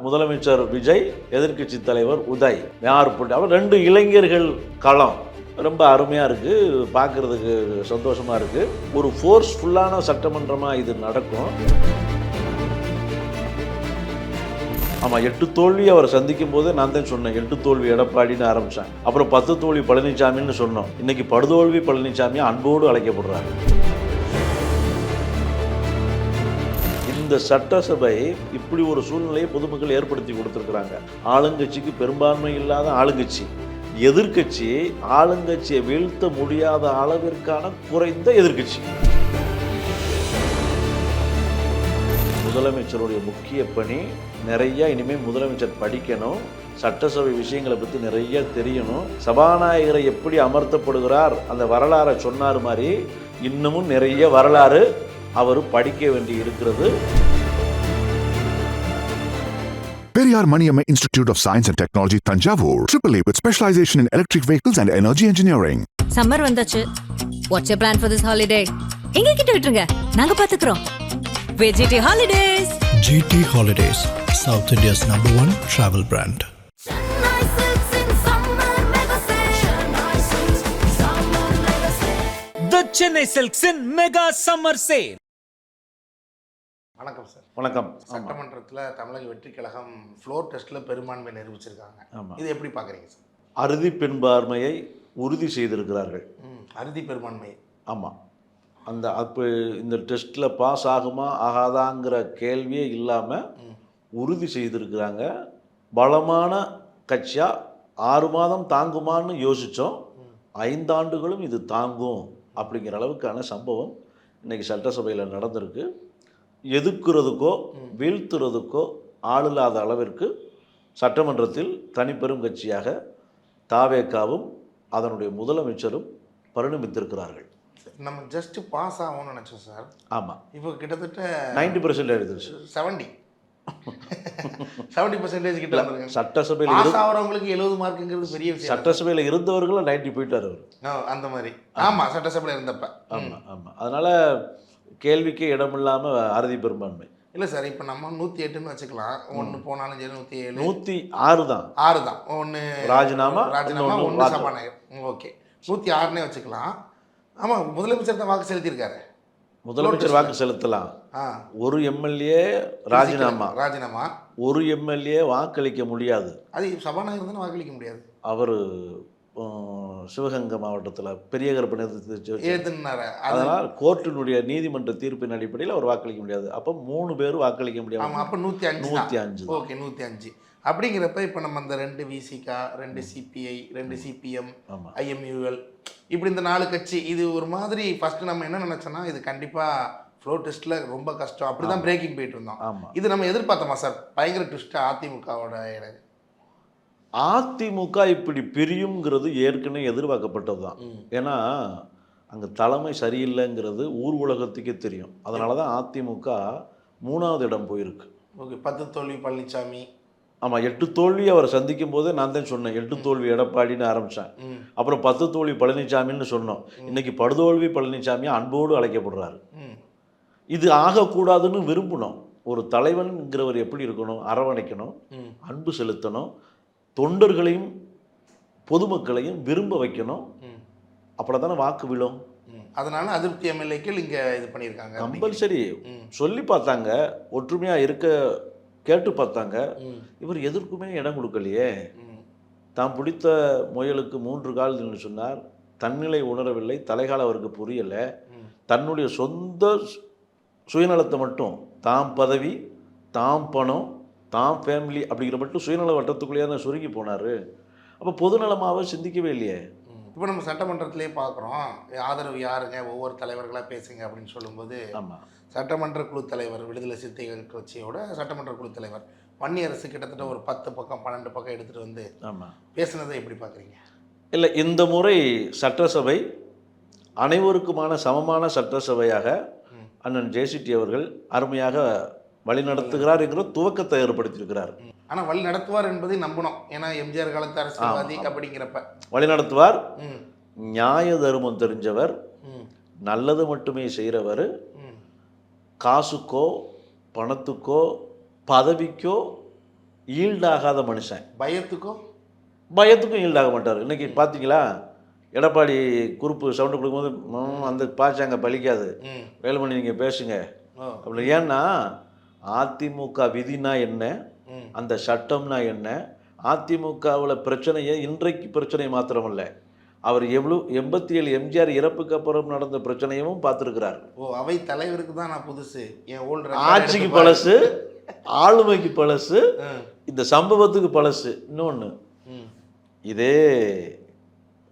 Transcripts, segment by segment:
முதலமைச்சர் விஜய், எதிர்க்கட்சி தலைவர் உதய், யார் போட்டு அவர் 2 இளைஞர்கள் களம் ரொம்ப அருமையாக இருக்குது, பார்க்குறதுக்கு சந்தோஷமாக இருக்குது. ஒரு ஃபோர்ஸ்ஃபுல்லான சட்டமன்றமாக இது நடக்கும். ஆமாம், 8 தோல்வி அவர் சந்திக்கும் போது நான் தான் சொன்னேன், 8 தோல்வி எடப்பாடின்னு ஆரம்பித்தேன். அப்புறம் 10 தோல்வி பழனிசாமின்னு சொன்னோம். இன்றைக்கி படுதோல்வி பழனிசாமி அன்போடு அழைக்கப்படுறாங்க. இந்த சட்டசபை இப்படி ஒரு சூழ்நிலையை பொதுமக்கள் ஏற்படுத்தி கொடுத்துருக்குறாங்க. ஆளுங்கட்சிக்கு பெரும்பான்மை இல்லாத ஆளுங்கட்சி, எதிர்க்கட்சி ஆளுங்கட்சியை வீழ்த்த முடியாத அளவிற்கான குறைந்த எதிர்க்கட்சி. முதலமைச்சருடைய முக்கிய பணி நிறைய, இனிமேல் முதலமைச்சர் படிக்கணும், சட்டசபை விஷயங்களை பற்றி நிறைய தெரியணும். சபாநாயகரை எப்படி அமர்த்தப்படுகிறார் அந்த வரலாறை சொன்னார் மாதிரி இன்னமும் நிறைய வரலாறு அவர் படிக்க வேண்டி இருக்கிறது. Periyar Maniamma Institute of Science and Technology, Tanjavur, AAA with specialization in electric vehicles and energy engineering. Summer வந்தாச்சு. What's your plan for this holiday? எங்க கிட்ட விட்டுருங்க, நாங்க பாத்துக்கிறோம். GT Holidays. GT Holidays, South India's #1 travel brand. The Chennai Silks in Mega Summer Sale. வணக்கம் sir. வணக்கம். சட்டமன்றத்தில் தமிழக வெற்றி கழகம் ஃப்ளோர் டெஸ்ட்டில் பெரும்பான்மை நிரூபிச்சிருக்காங்க. ஆமாம். இது எப்படி பார்க்குறீங்க சார்? அறுதி பெரும்பான்மையை உறுதி செய்திருக்கிறார்கள். அறுதி பெரும்பான்மை. ஆமாம். அந்த அப்போ இந்த டெஸ்ட்டில் பாஸ் ஆகுமா ஆகாதாங்கிற கேள்வியே இல்லாமல் உறுதி செய்திருக்கிறாங்க. பலமான கட்சியாக 6 மாதம் தாங்குமான்னு யோசித்தோம். 5 ஆண்டுகளும் இது தாங்கும் அப்படிங்கிற அளவுக்கான சம்பவம் இன்றைக்கி சட்டசபையில் நடந்திருக்கு. எதிர்க்கிறதுக்கோ வீழ்த்துறதுக்கோ ஆளில்லாத அளவிற்கு சட்டமன்றத்தில் தனிப்பெரும் கட்சியாக தாவேகாவும் அதனுடைய முதலமைச்சரும் பரிணமித்திருக்கிறார்கள். நம்ம ஜஸ்ட் பாஸ் ஆகும்னு நினச்சோம் சார். ஆமாம். இப்போ கிட்டத்தட்ட 90% எழுதிருச்சு. 70% கிட்ட வந்துருங்க. சட்டசபையில் பாஸ் ஆகிறவங்களுக்கு 70 மார்க்குங்கிறது பெரிய விஷயம். சட்டசபையில் இருந்தவர்களும் 90 போயிட்டார் அவர். அந்த மாதிரி. ஆமாம், சட்டசபையில் இருந்தப்ப. ஆமாம் ஆமாம். அதனால் கேள்விக்கே இடமில்லாமல் அறுதி பெரும்பான்மை. இல்லை சார், இப்போ நம்ம 108ன்னு வச்சுக்கலாம். 1 போனாலும் சரி 107 106 தான். 6 தான். 1 ராஜினாமா 1 சபாநாயகர். ஓகே, 106னே வச்சுக்கலாம். ஆமாம், முதலமைச்சர் தான் வாக்கு செலுத்தியிருக்காரு. முதலமைச்சர் வாக்கு செலுத்தலாம். ஒரு எம்எல்ஏ ராஜினாமா, ஒரு எம்எல்ஏ வாக்களிக்க முடியாது. அது சபாநாயகர் தானே வாக்களிக்க முடியாது. அவர் சிவகங்கை மாவட்டத்தில் பெரிய கருப்பை ஏத்துனாரு. அதனால் கோர்ட்டினுடைய நீதிமன்ற தீர்ப்பின் அடிப்படையில் அவர் வாக்களிக்க முடியாது. அப்போ 3 பேர் வாக்களிக்க முடியாது. ஆமாம், அப்போ 105. 105. ஓகே, 105. அப்படிங்கிறப்ப இப்போ நம்ம அந்த 2 விசிகா, 2 சிபிஐ, 2 சிபிஎம், ஐஎம்யூஎல், இப்படி இந்த 4 கட்சி, இது ஒரு மாதிரி ஃபஸ்ட்டு நம்ம என்ன நினச்சோன்னா இது கண்டிப்பாக ஃப்ளோர் டெஸ்ட்டில் ரொம்ப கஷ்டம், அப்படி தான் பிரேக்கிங் போயிட்டு இருந்தோம். ஆமாம். இது நம்ம எதிர்பார்த்தோமா சார்? பயங்கர ட்விஸ்ட்டாக அதிமுகவோட எனக்கு. அதிமுக இப்படி பிரியுங்கிறது ஏற்கனவே எதிர்பார்க்கப்பட்டது தான். ஏன்னா அங்கே தலைமை சரியில்லைங்கிறது ஊர் உலகத்துக்கே தெரியும். அதனால தான் அதிமுக 3வது இடம் போயிருக்கு. ஓகே, 10 தோல்வி பழனிசாமி. ஆமாம், 8 தோல்வி அவர் சந்திக்கும் போது நான் தான் சொன்னேன், 8 தோல்வி எடப்பாடின்னு ஆரம்பித்தேன். அப்புறம் 10 தோல்வி பழனிசாமின்னு சொன்னோம். இன்றைக்கி படுதோல்வி பழனிசாமி அன்போடு அழைக்கப்படுறாரு. இது ஆகக்கூடாதுன்னு விரும்பணும். ஒரு தலைவன்கிறவர் எப்படி இருக்கணும்? அரவணைக்கணும், அன்பு செலுத்தணும், தொண்டர்களையும் பொதுமக்களையும் விரும்ப வைக்கணும். அப்படி தானே வாக்கு விழும். அதனால அதிருப்தி எம்எல்ஏக்கள் இங்கே இது பண்ணியிருக்காங்க. கம்பல்சரி சொல்லி பார்த்தாங்க, ஒற்றுமையாக இருக்க கேட்டு பார்த்தாங்க. இவர் எதற்குமே இடம் கொடுக்கலையே. தாம் பிடித்த முயலுக்கு 3 கால்னு சொன்னார். தன்னிலை உணரவில்லை, தலைகால அவருக்கு புரியலை. தன்னுடைய சொந்த சுயநலத்தை மட்டும், தாம் பதவி, தாம் பணம், தாம் ஃபேமிலி அப்படிங்கிற மட்டும் சுயநல வட்டத்துக்குள்ளேயே தான் சுருங்கி போனார். அப்போ பொதுநலமாகவே சிந்திக்கவே இல்லையே. இப்போ நம்ம சட்டமன்றத்திலே பார்க்குறோம், ஆதரவு யாருங்க, ஒவ்வொரு தலைவர்களாக பேசுங்க அப்படின்னு சொல்லும்போது, ஆமாம், சட்டமன்ற குழு தலைவர், விடுதலை சிறுத்தைகள் கட்சியோட சட்டமன்ற குழு தலைவர் வன்னியரசு கிட்டத்தட்ட ஒரு 10 பக்கம் 12 பக்கம் எடுத்துகிட்டு வந்து ஆமாம் பேசுனதை எப்படி பார்க்குறீங்க? இல்லை, இந்த முறை சட்டசபை அனைவருக்குமான சமமான சட்டசபையாக அண்ணன் ஜேசிடி அவர்கள் அருமையாக வழிநடத்துகிறார் என்கிற துவக்கத்தை ஏற்படுத்தியிருக்கிறார். ஆனால் வழி நடத்துவார் என்பதை நம்பணும். ஏன்னா எம்ஜிஆர் காலத்து அரசியல்வாதி அப்படிங்கிறப்ப வழி நடத்துவார். நியாய தர்மம் தெரிஞ்சவர், நல்லது மட்டுமே செய்கிறவர். காசுக்கோ பணத்துக்கோ பதவிக்கோ ஈல்டாகாத மனுஷன். பயத்துக்கும் ஈல்டாக மாட்டார். இன்றைக்கி பார்த்தீங்களா, எடப்பாடி குறுப்பு சவுண்டு கொடுக்கும்போது அந்த பாய்ச்சாங்க பலிக்காது, வேலுமணி நீங்கள் பேசுங்க அப்படி. ஏன்னா அதிமுக விதினா என்ன, அந்த சட்டம்னா என்ன, அதிமுகவில் பிரச்சனையை இன்றைக்கு பிரச்சனை மாத்திரமல்ல, அவர் 87 எம்ஜிஆர் இறப்புக்கு அப்புறம் நடந்த பிரச்சனையும் பார்த்துருக்கிறார். அவை தலைவருக்கு தான் நான் புதுசு, ஆட்சிக்கு பழசு, ஆளுமைக்கு பழசு, இந்த சம்பவத்துக்கு பழசு. இன்னொன்று, இதே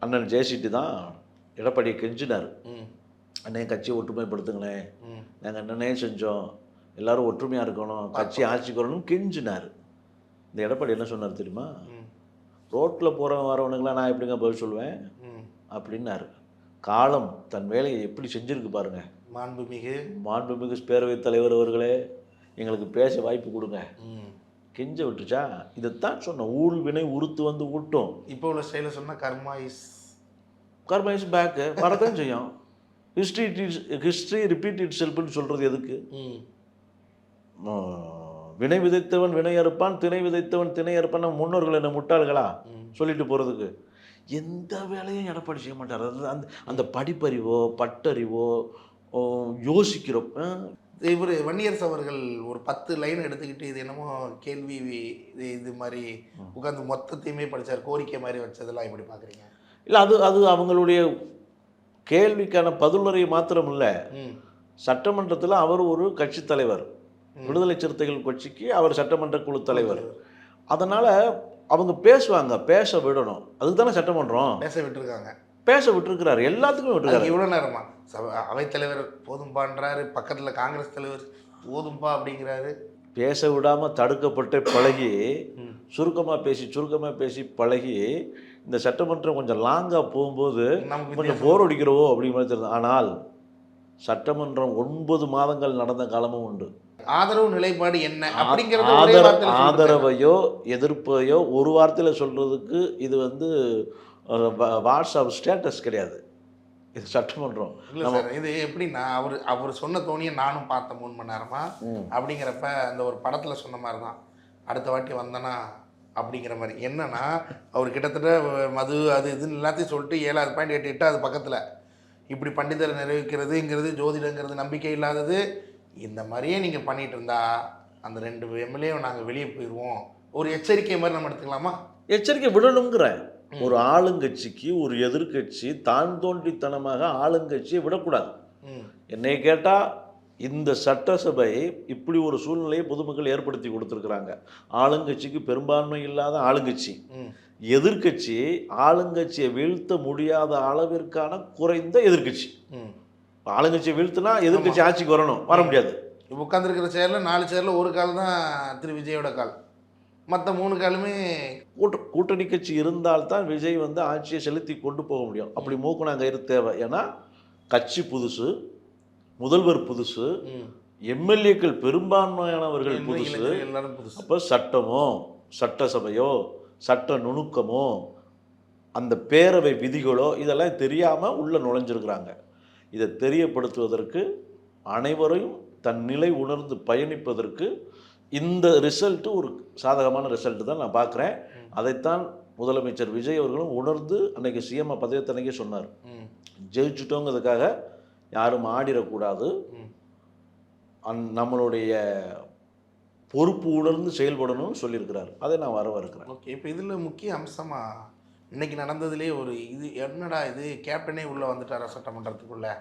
அண்ணன் ஜெயசிட்டி தான் எடப்பாடியை கெஞ்சினார். அண்ணே கட்சியை ஒற்றுமைப்படுத்துங்களேன், நாங்கள் என்னன்னே செஞ்சோம், எல்லாரும் ஒற்றுமையாக இருக்கணும், கட்சி ஆட்சிக்கு வரணும்னு கெஞ்சினார். இந்த எடப்பாடி என்ன சொன்னார் தெரியுமா? ரோட்டில் போகிறவன் வரவனுங்களாம் நான் எப்படிங்க பதில் சொல்லுவேன் அப்படின்னாரு. காலம் தன் வேலையை எப்படி செஞ்சுருக்கு பாருங்க. மாண்புமிகு பேரவைத் தலைவர் அவர்களே, எங்களுக்கு பேச வாய்ப்பு கொடுங்க, கெஞ்ச விட்டுச்சா. இதைத்தான் சொன்ன, ஊழ் வினை உறுத்து வந்து ஊட்டும். இப்போ உள்ள ஸ்டைலில் சொன்னால் கர்மா இஸ் பேக்கு வரதான் செய்யும். ஹிஸ்ட்ரி ரிப்பீட் இட் செல்ஃப்னு சொல்கிறது எதுக்கு? வினை விதைத்தவன் வினை அறுப்பான், திணை விதைத்தவன் திணை அறுப்பான். நம்ம முன்னோர்கள் என்ன முட்டாள்களா சொல்லிட்டு போகிறதுக்கு? எந்த வேலையும் எடப்பாடி செய்ய மாட்டார். அந்த அந்த படிப்பறிவோ பட்டறிவோ யோசிக்கிறோம். இவர் வன்னியரசு அவர்கள் ஒரு 10 லைன் எடுத்துக்கிட்டு இது என்னமோ கேள்வி இது மாதிரி உட்காந்து மொத்தத்தையுமே படித்தார், கோரிக்கை மாதிரி வச்சதெல்லாம் எப்படி பார்க்குறீங்க? இல்லை, அது அவங்களுடைய கேள்விக்கான பதிலுரை மாத்திரம் இல்லை. சட்டமன்றத்தில் அவர் ஒரு கட்சி தலைவர், விடுதலை சிறுத்தைகள் கட்சிக்கு அவர் சட்டமன்ற குழு தலைவர். அதனால் அவங்க பேசுவாங்க, பேச விடணும். அதுக்கு தானே சட்டமன்றம் பேச விட்டுருக்கிறார், எல்லாத்துக்கும் விட்டுருக்காரு. இவ்வளோ நேரமா அவைத்தலைவர் போதும்பான்றாரு, பக்கத்தில் காங்கிரஸ் தலைவர் போதும்பா அப்படிங்கிறாரு. பேச விடாமல் தடுக்கப்பட்டு பழகி, சுருக்கமாக பேசி பழகி, இந்த சட்டமன்றம் கொஞ்சம் லாங்காக போகும்போது கொஞ்சம் போர் அடிக்கிறவோ அப்படிங்கிற மாதிரி தெரியுது. ஆனால் சட்டமன்றம் 9 மாதங்கள் நடந்த காலமும் உண்டு. ஆதரவு நிலைப்பாடு என்ன அப்படிங்கிறது, ஆதரவையோ எதிர்ப்பையோ ஒரு வார்த்தையில் சொல்கிறதுக்கு இது வந்து வாட்ஸ்அப் ஸ்டேட்டஸ் கிடையாது, இது சட்டமன்றம். இல்லை சார், இது எப்படின்னா அவர் சொன்ன தோணியை நானும் பார்த்தேன் 3 மணி நேரமா. அப்படிங்கிறப்ப அந்த ஒரு படத்தில் சொன்ன மாதிரி தான், அடுத்த வாட்டி வந்தேன்னா அப்படிங்கிற மாதிரி. என்னன்னா அவர் கிட்டத்தட்ட மது அது இதுன்னு எல்லாத்தையும் சொல்லிட்டு 7வது பாயிண்ட் 8 அது பக்கத்தில் இப்படி பண்டிதரை நிறைவேற்கிறதுங்கிறது ஜோதிடங்கிறது நம்பிக்கை இல்லாதது, இந்த மாதிரியே நீங்கள் பண்ணிகிட்டு இருந்தா அந்த 2 எம்எல்ஏ நாங்கள் வெளியே போயிடுவோம், ஒரு எச்சரிக்கை மாதிரி நம்ம எடுத்துக்கலாமா? எச்சரிக்கை விடணுங்கிற ஒரு ஆளுங்கட்சிக்கு ஒரு எதிர்கட்சி தான் தோன்றித்தனமாக ஆளுங்கட்சியை விடக்கூடாது. என்னை கேட்டால் இந்த சட்டசபை இப்படி ஒரு சூழ்நிலையை பொதுமக்கள் ஏற்படுத்தி கொடுத்துருக்குறாங்க. ஆளுங்கட்சிக்கு பெரும்பான்மை இல்லாத ஆளுங்கட்சி, எதிர்கட்சி ஆளுங்கட்சியை வீழ்த்த முடியாத அளவிற்கான குறைந்த எதிர்கட்சி. ஆளுங்கட்சியை வீழ்த்தினா எதிர்கட்சி ஆட்சிக்கு வரணும், வர முடியாது. இப்போ உட்காந்துருக்கிற சேரில் 4 சேரில் ஒரு கால் தான் திரு விஜயோட கால், மற்ற 3 காலுமே கூட்டணி கட்சி இருந்தால்தான் விஜய் வந்து ஆட்சியை செலுத்தி கொண்டு போக முடியும். அப்படி மூக்குனாங்க தேவை. ஏன்னா கட்சி புதுசு, முதல்வர் புதுசு, எம்எல்ஏக்கள் பெரும்பான்மையானவர்கள் புதுசு. அப்போ சட்டமோ சட்டசபையோ சட்ட நுணுக்கமோ அந்த பேரவை விதிகளோ இதெல்லாம் தெரியாமல் உள்ளே நுழைஞ்சிருக்கிறாங்க. இதை தெரியப்படுத்துவதற்கு அனைவரையும் தன் நிலை உணர்ந்து பயணிப்பதற்கு இந்த ரிசல்ட்டு ஒரு சாதகமான ரிசல்ட்டு தான் நான் பார்க்குறேன். அதைத்தான் முதலமைச்சர் விஜய் அவர்களும் உணர்ந்து அன்றைக்கி சிஎம் பதவியத்தன்னைக்கே சொன்னார், ஜெயிச்சுட்டோங்கிறதுக்காக யாரும் ஆடிடக்கூடாது, நம்மளுடைய பொறுப்பு உணர்ந்து செயல்படணும்னு சொல்லியிருக்கிறார். அதை நான் வரவேற்கிறேன். ஓகே, இப்போ இதில் முக்கிய அம்சமாக இன்றைக்கி நடந்ததுலேயே ஒரு இது என்னடா இது கேப்டனே உள்ளே வந்துட்டாரா சட்டமன்றத்துக்குள்ளே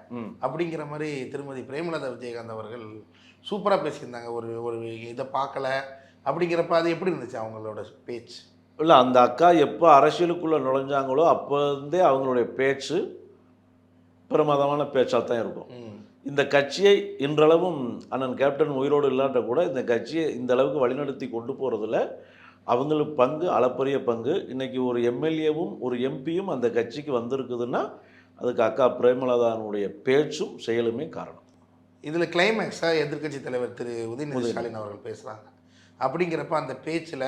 அப்படிங்கிற மாதிரி திருமதி பிரேமலதா விஜயகாந்த் அவர்கள் சூப்பராக பேசியிருந்தாங்க. ஒரு இதை பார்க்கல அப்படிங்கிறப்ப அது எப்படி இருந்துச்சு அவங்களோட பேச்சு? இல்லை, அந்த அக்கா எப்போ அரசியலுக்குள்ளே நுழைஞ்சாங்களோ அப்போ இருந்தே அவங்களுடைய பேச்சு பிரமாதமான பேச்சாக தான் இருக்கும். இந்த கட்சியை இன்றளவும் அண்ணன் கேப்டன் உயிரோடு இல்லாட்ட கூட இந்த கட்சியை இந்த அளவுக்கு வழிநடத்தி கொண்டு போகிறதுல அவங்களுக்கு பங்கு, அளப்பரிய பங்கு. இன்றைக்கி ஒரு எம்எல்ஏவும் ஒரு எம்பியும் அந்த கட்சிக்கு வந்திருக்குதுன்னா அதுக்கு அக்கா பிரேமலதானுடைய பேச்சும் செயலுமே காரணம். இதில் கிளைமேக்ஸாக எதிர்க்கட்சி தலைவர் திரு உதயநிதி ஸ்டாலின் அவர்கள் பேசுகிறாங்க. அப்படிங்கிறப்ப அந்த பேச்சில்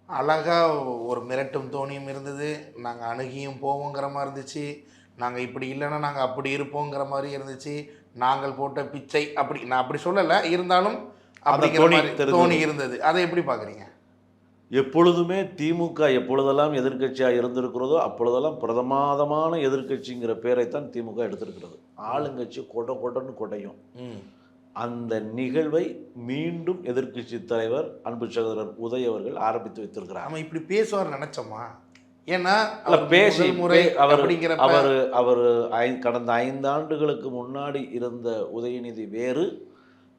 அழகாக ஒரு மிரட்டும் தோணியும் இருந்தது, நாங்கள் அணுகியும் போவோங்கிற மாதிரி இருந்துச்சு, நாங்கள் இப்படி இல்லைன்னா நாங்கள் அப்படி இருப்போங்கிற மாதிரி இருந்துச்சு, நாங்கள் போட்ட பிச்சை அப்படி நான் அப்படி சொல்லலை, இருந்தாலும் அப்படிங்கிற மாதிரி தோணி இருந்தது. அதை எப்படி பார்க்குறீங்க? எப்பொழுதுமே திமுக எப்பொழுதெல்லாம் எதிர்க்கட்சியாக இருந்திருக்கிறதோ அப்பொழுதெல்லாம் பிரதமாதமான எதிர்க்கட்சிங்கிற பேரைத்தான் திமுக எடுத்திருக்கிறது. ஆளுங்கட்சி கொடன்னு கொடையும். அந்த நிகழ்வை மீண்டும் எதிர்க்கட்சி தலைவர் அன்பு சகோதரர் உதய் அவர்கள் ஆரம்பித்து வைத்திருக்கிறார். நம்ம இப்படி பேசுவார் நினைச்சோமா? ஏன்னா பேசி முறை அவர் கடந்த 5 ஆண்டுகளுக்கு முன்னாடி இருந்த உதயநிதி வேறு,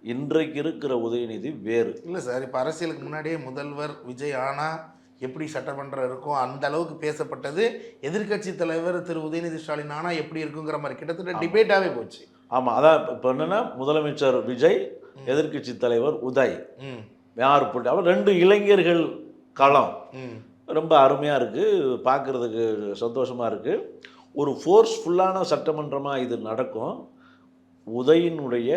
இன்றைக்கு இருக்கிற உதயநிதி வேறு. இல்லை சார், இப்போ அரசியலுக்கு முன்னாடியே முதல்வர் விஜய் ஆனால் எப்படி சட்டமன்றம் இருக்கும் அந்த அளவுக்கு பேசப்பட்டது. எதிர்க்கட்சி தலைவர் திரு உதயநிதி ஸ்டாலின் ஆனால் எப்படி இருக்குங்கிற மாதிரி கிட்டத்தட்ட டிபேட்டாகவே போச்சு. ஆமாம், அதான் இப்போ என்னென்னா முதலமைச்சர் விஜய், எதிர்க்கட்சி தலைவர் உதய், யார் போட்டு அவர் 2 இளைஞர்கள் களம் ரொம்ப அருமையாக இருக்குது, பார்க்குறதுக்கு சந்தோஷமாக இருக்குது. ஒரு ஃபோர்ஸ்ஃபுல்லான சட்டமன்றமாக இது நடக்கும். உதயினுடைய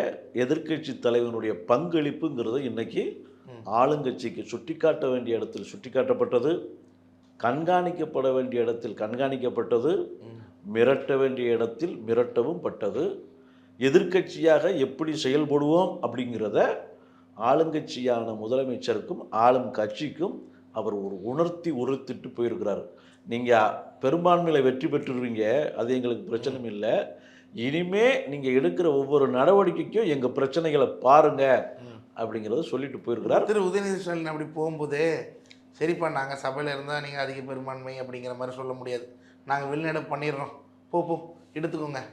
எதிர்க்கட்சி தலைவனுடைய பங்களிப்புங்கிறது இன்றைக்கி ஆளுங்கட்சிக்கு சுட்டிக்காட்ட வேண்டிய இடத்தில் சுட்டிக்காட்டப்பட்டது, கண்காணிக்கப்பட வேண்டிய இடத்தில் கண்காணிக்கப்பட்டது, மிரட்ட வேண்டிய இடத்தில் மிரட்டவும் பட்டது. எதிர்க்கட்சியாக எப்படி செயல்படுவோம் அப்படிங்கிறத ஆளுங்கட்சியான முதலமைச்சருக்கும் ஆளும் கட்சிக்கும் அவர் ஒரு உறுத்திட்டு போயிருக்கிறார். நீங்கள் பெரும்பான்மையில் வெற்றி பெற்றுருவீங்க, அது எங்களுக்கு பிரச்சனை இல்லை, இனிமே நீங்கள் எடுக்கிற ஒவ்வொரு நடவடிக்கைக்கும் எங்கள் பிரச்சனைகளை பாருங்க அப்படிங்கிறத சொல்லிட்டு போயிருக்கிறார். திரு உதயநிதி ஸ்டாலின் அப்படி போகும்போது சரிப்பா நாங்கள் சபையில் இருந்தால் நீங்கள் அதிக பெரும்பான்மை அப்படிங்கிற மாதிரி சொல்ல முடியாது, நாங்கள் வெளிநடப்பு பண்ணிடுறோம், போ எடுத்துக்கோங்க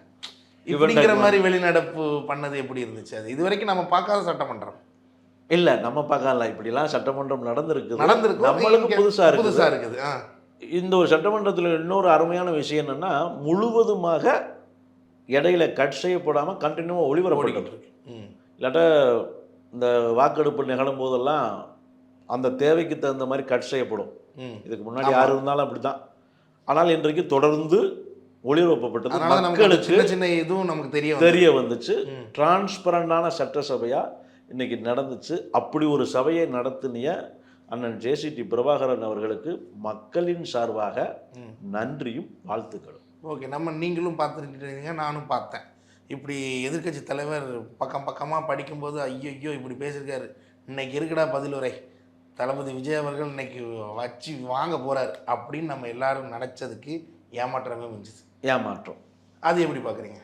இப்படிங்கிற மாதிரி வெளிநடப்பு பண்ணது எப்படி இருந்துச்சு? அது இது வரைக்கும் நம்ம பார்க்காத சட்டமன்றம் இல்லை, நம்ம பார்க்கலாம், இப்படிலாம் சட்டமன்றம் நடந்திருக்கு, நம்மளுக்கு புதுசாக இருக்குது. இந்த ஒரு சட்டமன்றத்தில் இன்னொரு அருமையான விஷயம் என்னென்னா, முழுவதுமாக இடையில கட் செய்யப்படாமல் கண்டினியூவாக ஒளிபரப்பப்பட்டது. இல்லாட்டா இந்த வாக்கெடுப்பு நிகழும் போதெல்லாம் அந்த தேவைக்கு தகுந்த மாதிரி கட் செய்யப்படும். இதுக்கு முன்னாடி யார் இருந்தாலும் அப்படி தான். ஆனால் இன்றைக்கு தொடர்ந்து ஒளிபரப்பப்பட்டது, மக்களுக்கு சின்ன இதுவும் நமக்கு தெரிய வந்துச்சு. டிரான்ஸ்பரண்டான சட்டசபையாக இன்னைக்கு நடந்துச்சு. அப்படி ஒரு சபையை நடத்தினிய அண்ணன் ஜேசிடி பிரபாகரன் அவர்களுக்கு மக்களின் சார்பாக நன்றியும் வாழ்த்துக்களும். ஓகே, நீங்களும் பார்த்துருக்கீங்க, நானும் பார்த்தேன். இப்படி எதிர்க்கட்சி தலைவர் பக்கமாக படிக்கும்போது ஐயோ இப்படி பேசியிருக்காரு, இன்னைக்கு இருக்குடா பதிலுரை, தளபதி விஜய் அவர்கள் இன்னைக்கு வச்சு வாங்க போகிறார் அப்படின்னு நம்ம எல்லாரும் நினச்சதுக்கு ஏமாற்றமே மிஞ்சிச்சு. ஏமாற்றம். அது எப்படி பார்க்குறீங்க?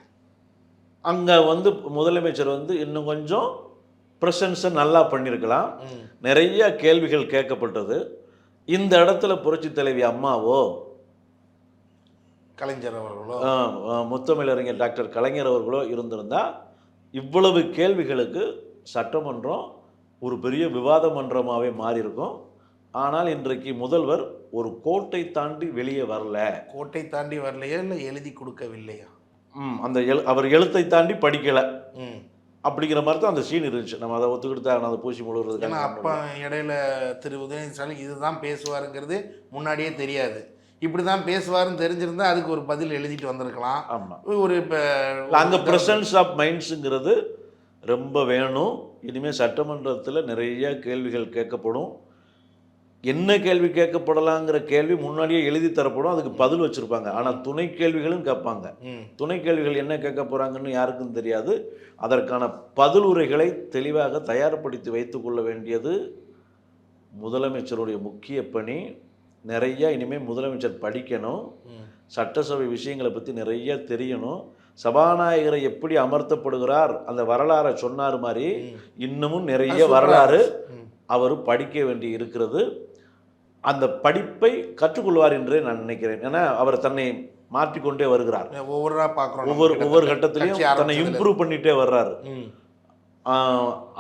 அங்கே முதலமைச்சர் இன்னும் கொஞ்சம் ப்ரெசன்ஸை நல்லா பண்ணியிருக்கலாம். நிறைய கேள்விகள் கேட்கப்பட்டது. இந்த இடத்துல புரட்சி தலைவி அம்மாவோ கலைஞர் அவர்களோ முத்தமிழறிஞர் டாக்டர் கலைஞர் அவர்களோ இருந்திருந்தால் இவ்வளவு கேள்விகளுக்கு சட்டமன்றம் ஒரு பெரிய விவாத மன்றமாகவே மாறியிருக்கும். ஆனால் இன்றைக்கு முதல்வர் ஒரு கோட்டை தாண்டி வெளியே வரல. கோட்டை தாண்டி வரலையா இல்லை எழுதி கொடுக்கவில்லையா? அந்த அவர் எழுத்தை தாண்டி படிக்கலை அப்படிங்கிற மாதிரி தான் அந்த சீன் இருந்துச்சு. நம்ம அதை ஒத்துக்கிட்டு அதை பூசி முழுகிறது. ஏன்னா அப்போ இடையில திரு உதயநிதி ஸ்டாலின் இதுதான் பேசுவாருங்கிறது முன்னாடியே தெரியாது. இப்படி தான் பேசுவாருன்னு தெரிஞ்சிருந்தா அதுக்கு ஒரு பதில் எழுதிட்டு வந்திருக்கலாம். ஆமாம், ஒரு இப்போ அங்கே ப்ரெசன்ஸ் ஆஃப் மைண்ட்ஸுங்கிறது ரொம்ப வேணும். இனிமேல் சட்டமன்றத்தில் நிறைய கேள்விகள் கேட்கப்படும். என்ன கேள்வி கேட்கப்படலாங்கிற கேள்வி முன்னாடியே எழுதி தரப்படும், அதுக்கு பதில் வச்சுருப்பாங்க. ஆனால் துணை கேள்விகளும் கேட்பாங்க. துணை கேள்விகள் என்ன கேட்க போகிறாங்கன்னு யாருக்கும் தெரியாது. அதற்கான பதிலுரைகளை தெளிவாக தயார்படுத்தி வைத்து கொள்ள வேண்டியது முதலமைச்சருடைய முக்கிய பணி. நிறைய இனிமேல் முதலமைச்சர் படிக்கணும், சட்டசபை விஷயங்களை பற்றி நிறைய தெரியணும். சபாநாயகரை எப்படி அமர்த்தப்படுகிறார் அந்த வரலாறை சொன்னார் மாதிரி இன்னமும் நிறைய வரலாறு அவர் படிக்க வேண்டி இருக்கிறது. அந்த படிப்பை கற்றுக்கொள்வார் என்றே நான் நினைக்கிறேன். ஏன்னா அவர் தன்னை மாற்றிக்கொண்டே வருகிறார். ஒவ்வொரு கட்டத்திலையும் தன்னை இம்ப்ரூவ் பண்ணிகிட்டே வர்றாரு.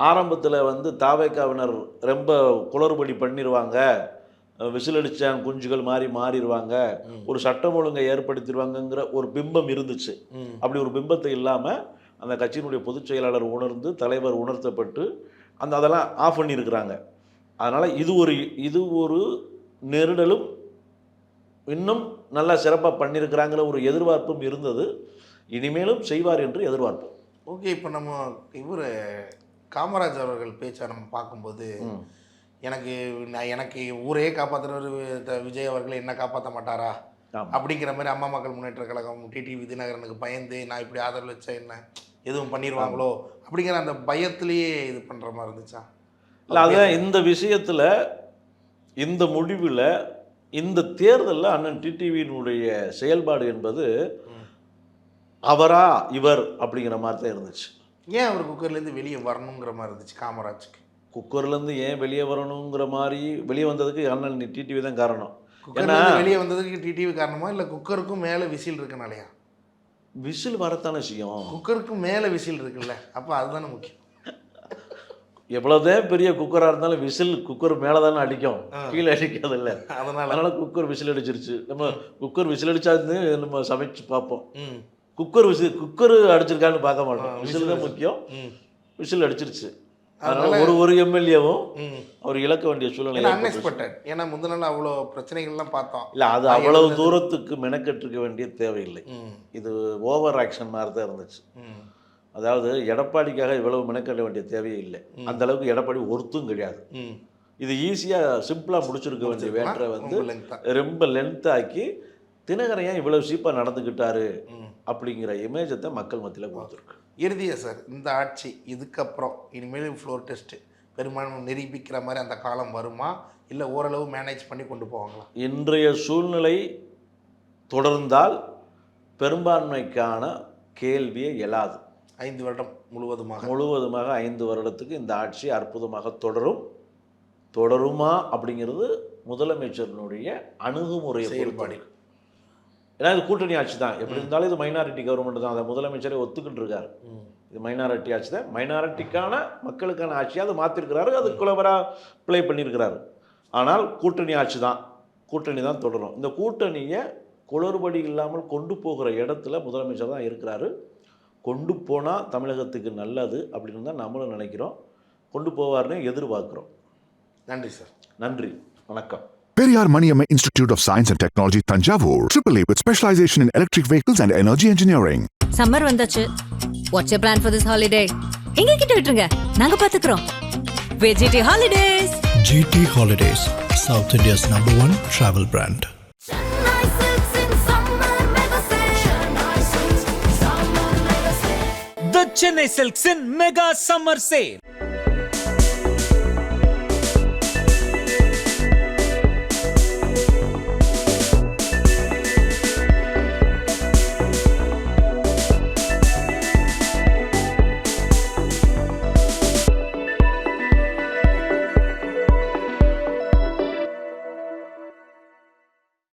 ஆரம்பத்தில் தாவேக்காவினர் ரொம்ப குளறுபடி பண்ணிடுவாங்க, விசிலடிச்சான் குஞ்சுகள் மாறிடுவாங்க, ஒரு சட்டம் ஒழுங்கை ஏற்படுத்திடுவாங்கங்கிற ஒரு பிம்பம் இருந்துச்சு. அப்படி ஒரு பிம்பத்தை இல்லாமல் அந்த கட்சியினுடைய பொதுச் செயலாளர் உணர்ந்து, தலைவர் உணர்த்தப்பட்டு அதெல்லாம் ஆஃப் பண்ணியிருக்கிறாங்க. அதனால் இது ஒரு நெருடலும் இன்னும் நல்லா சிறப்பாக பண்ணியிருக்கிறாங்கிற ஒரு எதிர்பார்ப்பும் இருந்தது. இனிமேலும் செய்வார் என்று எதிர்பார்ப்போம். ஓகே, இப்போ நம்ம இவர் காமராஜர் அவர்கள் பேச்சை நம்ம பார்க்கும்போது எனக்கு ஊரே காப்பாற்றுறவர் விஜய் அவர்கள் என்ன காப்பாற்ற மாட்டாரா அப்படிங்கிற மாதிரி அம்மா மக்கள் முன்னேற்ற கழகம் டிடிவி விதிநகரனுக்கு பயந்து நான் இப்படி ஆதரவு வச்சா என்ன எதுவும் பண்ணிடுவாங்களோ அப்படிங்கிற அந்த பயத்திலேயே இது பண்ணுற மாதிரி இருந்துச்சா? இல்லை, அதுதான் இந்த விஷயத்தில் இந்த முடிவில் இந்த தேர்தலில் அண்ணன் டிடிவியினுடைய செயல்பாடு என்பது அவரா இவர் அப்படிங்கிற மாதிரி தான் இருந்துச்சு. ஏன் அவர் குக்கர்லேருந்து வெளியே வரணுங்கிற மாதிரி இருந்துச்சு காமராஜுக்கு? குக்கர்லேருந்து ஏன் வெளியே வரணுங்கிற மாதிரி வெளியே வந்ததுக்கு அண்ணன் டிடிவி தான் காரணம். குக்கர்லேருந்து வெளியே வந்ததுக்கு டிடிவி காரணமா இல்லை குக்கருக்கும் மேலே விசில் இருக்கனாலையா? விசில் வரத்தானே செய்யும். குக்கருக்கும் மேலே விசில் இருக்குல்ல, அப்போ அதுதானே முக்கியம். எவ்வளோதான் பெரிய குக்கராக இருந்தாலும் விசில் குக்கர் மேலே தானே அடிக்கும், கீழே அடிக்காது இல்லை. அதனால குக்கர் விசில் அடிச்சிருச்சு. நம்ம குக்கர் விசில் அடிச்சாது நம்ம சமைச்சு பார்ப்போம். குக்கர் அடிச்சிருக்கான்னு பார்க்க மாட்டோம். விசில் தான் முக்கியம். விசில் அடிச்சிருச்சு. அதனால ஒரு எம்எல்ஏவும் அவர் இழக்க வேண்டிய சூழ்நிலை அன்எக்ஸ்பெக்டட். ஏன்னா முந்தின நாள் அவ்வளோ பிரச்சனைகள்லாம் பார்த்தோம். இல்லை, அது அவ்வளவு தூரத்துக்கு மெனக்கெட்டிருக்க வேண்டிய தேவையில்லை. இது ஓவர் ஆக்ஷன் மாதிரி தான் இருந்துச்சு. அதாவது எடப்பாடிக்காக இவ்வளவு மெனக்கெட்ட வேண்டிய தேவையே இல்லை. அந்த அளவுக்கு எடப்பாடி ஒருத்தும் கிடையாது. இது ஈஸியாக சிம்பிளாக முடிச்சிருக்க வேண்டிய வேட்டரை வந்து ரொம்ப லென்த்தாக்கி தினகரன் ஏன் இவ்வளவு சீப்பாக நடந்துக்கிட்டாரு அப்படிங்கிற இமேஜத்தை மக்கள் மத்தியில் கொடுத்துருக்கு. இறுதியாக சார், இந்த ஆட்சி இதுக்கப்புறம் இனிமேல் ஃப்ளோர் டெஸ்ட்டு பெரும்பான்மை நிரூபிக்கிற மாதிரி அந்த காலம் வருமா, இல்லை ஓரளவு மேனேஜ் பண்ணி கொண்டு போவாங்களா? இன்றைய சூழ்நிலை தொடர்ந்தால் பெரும்பான்மைக்கான கேள்வியே எழாது. 5 வருடம் முழுவதுமாக 5 வருடத்துக்கு இந்த ஆட்சி அற்புதமாக தொடருமா அப்படிங்கிறது முதலமைச்சரினுடைய அணுகுமுறை செயல்பாடு. ஏன்னா இது கூட்டணி ஆட்சி தான். எப்படி இருந்தாலும் இது மைனாரிட்டி கவர்மெண்ட் தான். அதை முதலமைச்சரை ஒத்துக்கிட்டு இருக்காரு. இது மைனாரிட்டி ஆட்சி தான். மைனாரிட்டிக்கான மக்களுக்கான ஆட்சியாக அதை மாற்றிருக்கிறாரு. அது குளவராக ப்ளே பண்ணியிருக்கிறாரு. ஆனால் கூட்டணி ஆட்சி தான். கூட்டணி தான் தொடரும். இந்த கூட்டணியை குளறுபடி இல்லாமல் கொண்டு போகிற இடத்துல முதலமைச்சர் தான் இருக்கிறாரு. கொண்டு போனால் தமிழகத்துக்கு நல்லது அப்படின்னு தான் நம்மளும் நினைக்கிறோம். கொண்டு போவார்னு எதிர்பார்க்குறோம். நன்றி சார். நன்றி, வணக்கம். Periyar Maniyamma Institute of Science and Technology, Tanjavur. AAA with specialization in electric vehicles and energy engineering. Summer வந்தாச்சு. What's your plan for this holiday? எங்க கிட்ட விட்டுருங்க, நாங்க பாத்துக்கிறோம். GT holidays. GT Holidays, South India's #1 travel brand. The Chennai Silks in Mega Summer Sale.